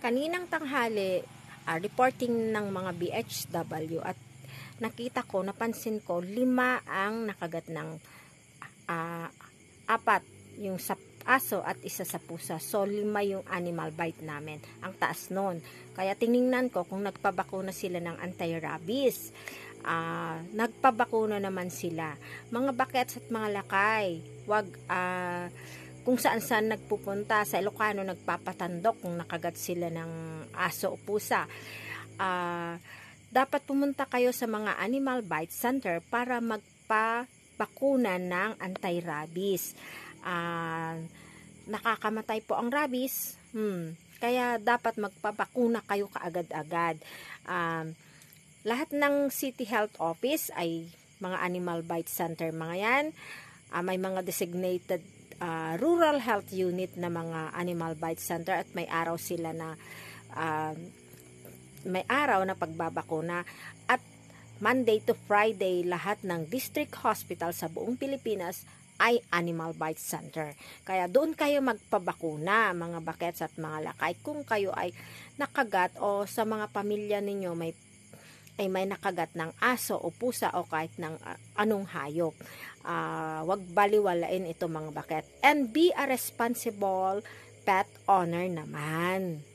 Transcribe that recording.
Kaninang tanghali, reporting ng mga BHW at nakita ko, napansin ko, 5 ang nakagat ng 4 yung sa aso at 1 sa pusa. So, 5 yung animal bite namin. Ang taas nun. Kaya tiningnan ko kung nagpabakuna sila ng anti-rabies. Nagpabakuna naman sila. Mga bakets at mga lakay, wag kung saan-saan nagpupunta. Sa Ilocano, nagpapatandok kung nakagat sila ng aso o pusa. Dapat pumunta kayo sa mga animal bite center para magpabakuna ng anti-rabies. Nakakamatay po ang rabies. Kaya dapat magpabakuna kayo kaagad-agad. Lahat ng City Health Office ay mga animal bite center mga yan. May mga designated rural health unit na mga animal bite center at may araw sila na may araw na pagbabakuna. At Monday to Friday, lahat ng district hospital sa buong Pilipinas ay animal bite center. Kaya doon kayo magpabakuna, mga bakets at mga lakay, kung kayo ay nakagat o sa mga pamilya ninyo may nakagat ng aso o pusa o kahit ng anong hayop. Wag baliwalain ito mga baket. And be a responsible pet owner naman.